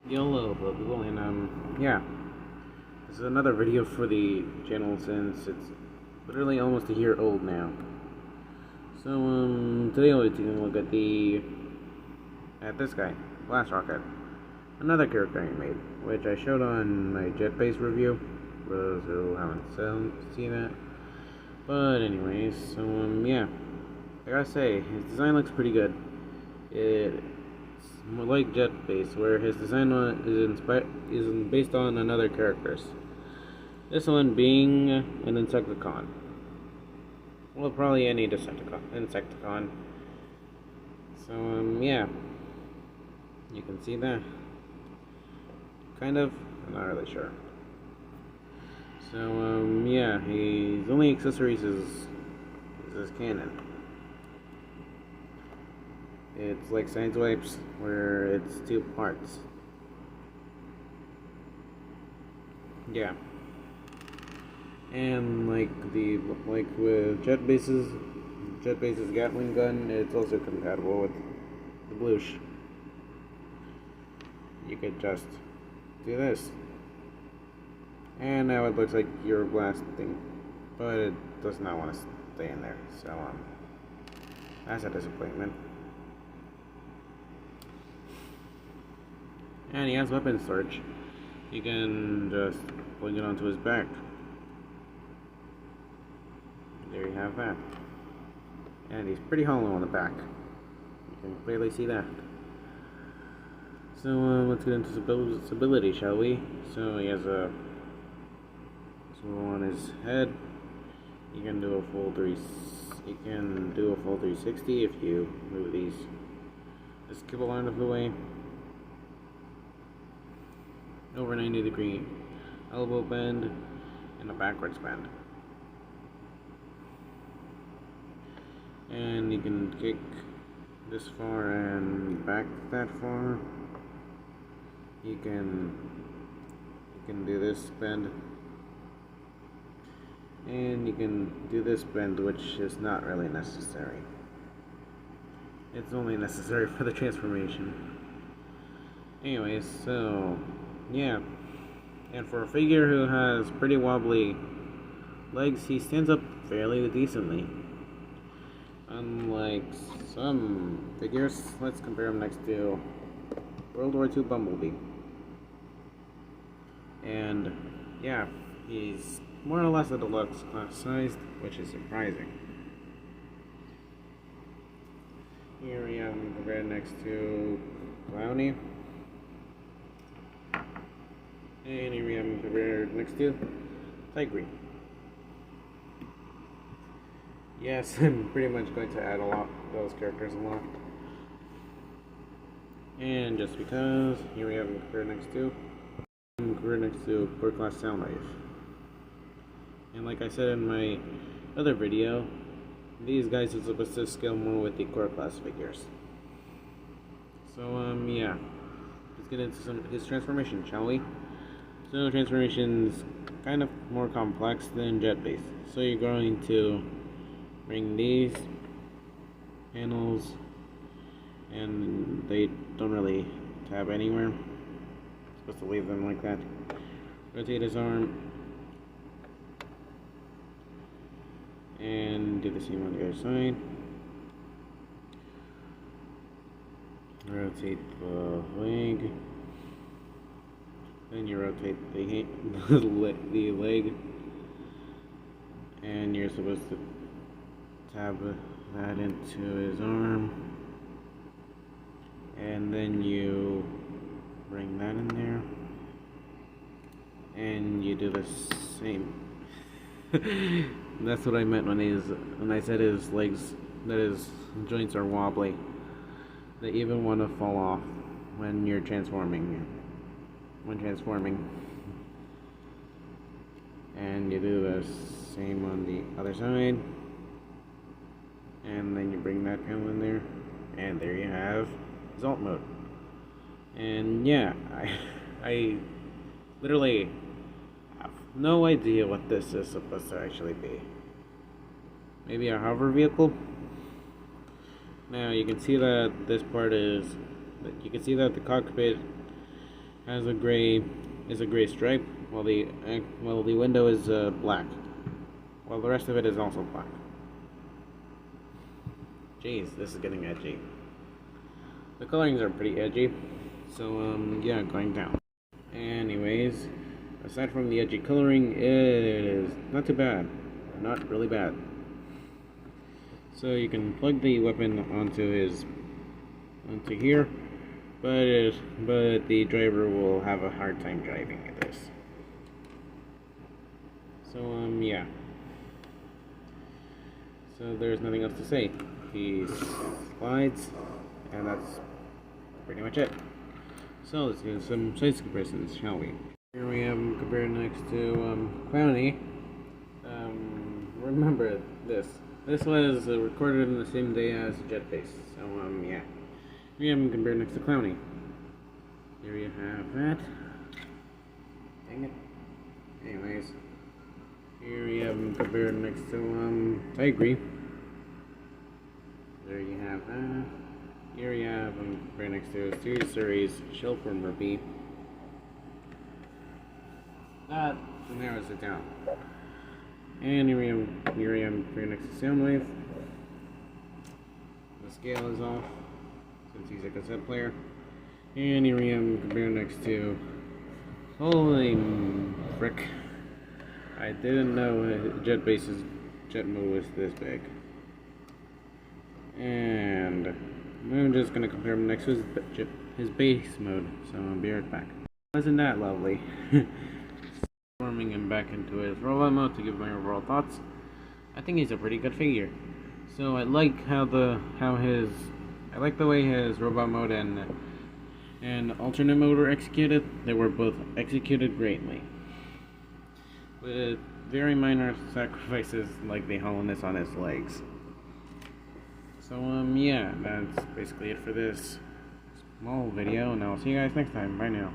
YOLO, people, and yeah, this is another video for the channel since it's literally almost a year old now. So, today we'll be taking a look at this guy, Blastrocket, another character I made, which I showed on my jet-based review, for those who haven't seen that. But anyways, so, yeah, I gotta say, his design looks pretty good. It's more like Jet Base, where his design is based on another character's. This one being an Insecticon. Well, probably any Insecticon. So, yeah. You can see that. Kind of. I'm not really sure. So, yeah. His only accessories is his cannon. It's like Sidewipes, where it's two parts. Yeah. And like with Jet Base's Gatling gun, it's also compatible with the Bloosh. You could just do this, and now it looks like you're blasting, but it does not want to stay in there. So that's a disappointment. And he has weapon storage. You can just fling it onto his back. There you have that. And he's pretty hollow on the back. You can clearly see that. So let's get into his ability, shall we? So he has a on his head. You can do a full 360 if you move this kibble out of the way. Over 90-degree elbow bend and a backwards bend. And you can kick this far and back that far. You can do this bend, and you can do this bend, which is not really necessary. It's only necessary for the transformation. Anyways, so yeah, and for a figure who has pretty wobbly legs, he stands up fairly decently. Unlike some figures, let's compare him next to World War II Bumblebee. And yeah, he's more or less a deluxe class sized, which is surprising. Here we have him compared next to Clowny. And here we have him compared next to Tigre. Yes, I'm pretty much going to add those characters a lot. And just because, here we have him compared next to Core Class Soundwave. And like I said in my other video, these guys are supposed to scale more with the Core Class figures. So, yeah. Let's get into his transformation, shall we? So transformation's kind of more complex than Jet Base. So you're going to bring these panels, and they don't really tab anywhere. Supposed to leave them like that. Rotate his arm, and do the same on the other side. Rotate the leg. Then you rotate the leg, and you're supposed to tab that into his arm, and then you bring that in there, and you do the same. That's what I meant when I said his legs, that his joints are wobbly. They even want to fall off when you're transforming. And you do the same on the other side, and then you bring that panel in there, and there you have Alt mode. And yeah, I literally have no idea what this is supposed to actually be. Maybe a hover vehicle? Now you can see that this part is, you can see that the cockpit has a gray stripe, while the window is black, while the rest of it is also black. Jeez, this is getting edgy. The colorings are pretty edgy, so yeah, going down. Anyways, aside from the edgy coloring, it is not too bad, not really bad. So you can plug the weapon onto here, but the driver will have a hard time driving this. So yeah. So there's nothing else to say. He slides, and that's pretty much it. So let's do some size comparisons, shall we? Here we have him compared next to Clowny. Remember this. This was recorded on the same day as Jetface. So yeah. We have him compared next to Clowny. Here you have that. Dang it. Anyways. Here we have him compared next to Tigre. There you have that. Here you have him compared next to Series Series Shellformer B. That narrows it down. And here I am compared next to Soundwave. The scale is off since he's a cassette player. And here I am compared next to, holy frick, I didn't know Jetbase's jet mode was this big. And I'm just gonna compare him next to his base mode, so I'll be right back. Wasn't that lovely? Transforming him back into his robot mode to give my overall thoughts. I think he's a pretty good figure. So I like I like the way his robot mode and alternate mode were executed. They were both executed greatly, with very minor sacrifices like the hollowness on his legs. So yeah, that's basically it for this small video, and I'll see you guys next time. Bye now.